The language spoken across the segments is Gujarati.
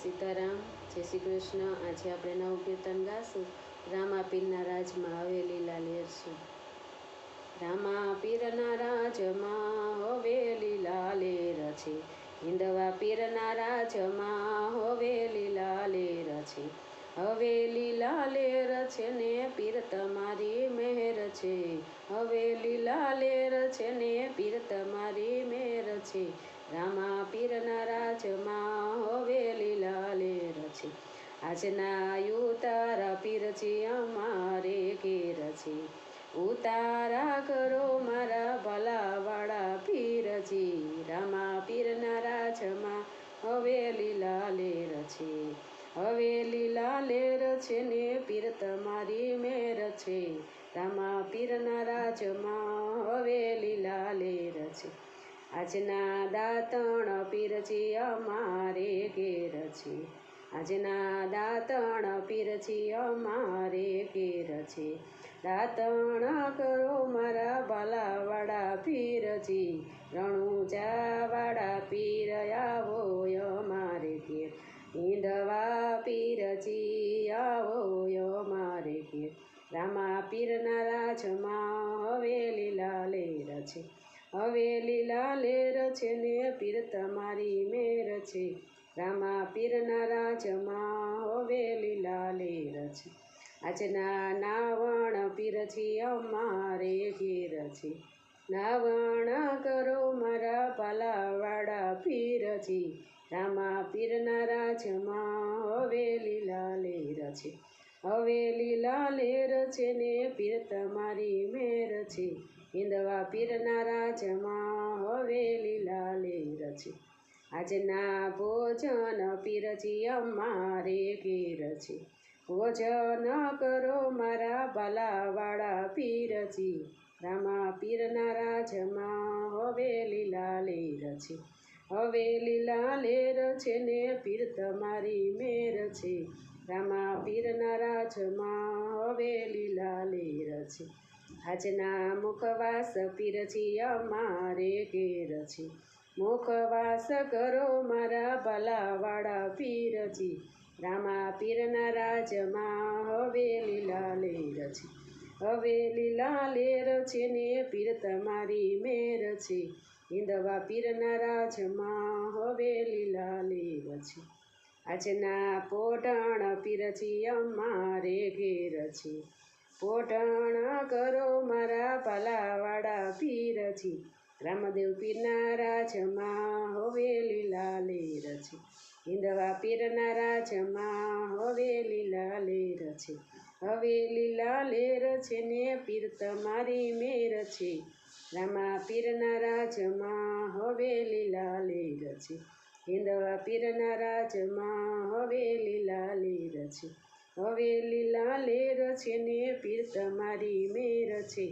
સીતારામ, જય શ્રી કૃષ્ણ। આજે આપણે નવું કીર્તન ગાશું। રામા પીરના રાજમાં હવે લીલા લેરશું। રામા પીરના રાજમાં હવે લીલા લેર છે, હિંદવા પીરના રાજમાં હવે લીલા લેર છે। હવે લીલા લેર છે ને પીર તમારી મહેર છે, હવે લીલા લેર છે ને પીર તમારી મહેર છે। રામા પીરના રાજમાં હવે લીલા લેર છે, આજના ઉતારા પીરજી અમારે ઘેર છે। ઉતારા કરો મારા ભલાવાળા પીરજી, રામા પીરના રાજમાં હવે લીલા લેર છે, હવે લીલા લેર છે ને પીર તમારી મહેર છે। રામા પીરના રાજમાં હવે લીલા લેર છે, આજના દાતણ પીરજી અમારે ઘેર છે, આજના દાતણ પીરજી અમારે ઘેર છે। દાતણ કરો મારા ભલાવાળા પીરજી, રણુજાવાળા પીર આવો અમારે ઘેર, હિંદવા પીરજી આવો અમારે ઘેર। રામા પીરના રાજમાં હવે લીલા લેર છે, હવે લીલા લેર છે ને પીર તમારી મહેર છે। રામા પીરના રાજમાં હવે લીલા લેર છે, આજના નાવણ પીરજી અમારે ઘેર છે। નાવણ કરો મારા ભલાવાળા પીરજી, રામા પીરના રાજમાં હવે લીલા લેર છે, હવે લીલા લેર છે ને પીર તમારી મહેર છે। હિંદવા પીરના રાજમાં હવે લીલા લેર છે, આજના ભોજન પીરજી અમારે ઘેર છે। ભોજન કરો મારા ભલાવાળા પીરજી, રામા પીરના રાજમાં હવે લીલા લેર છે, હવે લીલા લેર છે ને પીર તમારી મહેર છે। રામા પીરના રાજમાં હવે લીલા લેર છે, આજના મુખવાસ પીરજી અમારે ઘેર છે। મુખવાસ કરો મારા ભલાવાળા પીરજી, રામા પીરના રાજમાં હવે લીલા લેર છે, હવે લીલા લેર છે ને પીર તમારી મહેર છે। હિંદવા પીરના રાજમાં હવે લીલા લેર છે, આજના પોઢણ પીરજી અમારે ઘેર છે। પોઢણ કરો મારા ભલાવાળા પીરજી, રામદેવ પીરના રાજમાં હવે લીલા લેર છે, હિંદવા પીરના રાજમાં હવે લીલા લેર છે, હવે લીલા લેર છે ને પીર તમારી મહેર છે। રામા પીરના રાજમાં હવે લીલા લેર છે, હિંદવા પીરના રાજમાં હવે લીલા લેર છે, હવે લીલા લેર છે ને પીર તમારી મહેર છે।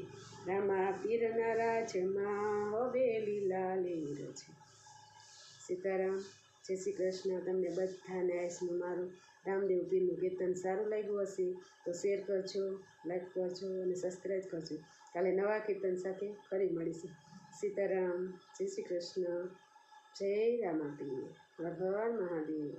રામા પીરના રાજમાં હવે લીલા લેર છે। સીતારામ, જય શ્રી કૃષ્ણ। તમને બધાને આયુષ્યમાં મારું રામદેવ પીરનું કીર્તન સારું લાગ્યું હશે તો શેર કરજો, લાઈક કરજો અને સબસ્ક્રાઈબ કરજો। કાલે નવા કીર્તન સાથે ફરી મળીશું। સીતારામ, જય શ્રી કૃષ્ણ, જય રામા પીર, હર હર મહાદેવ।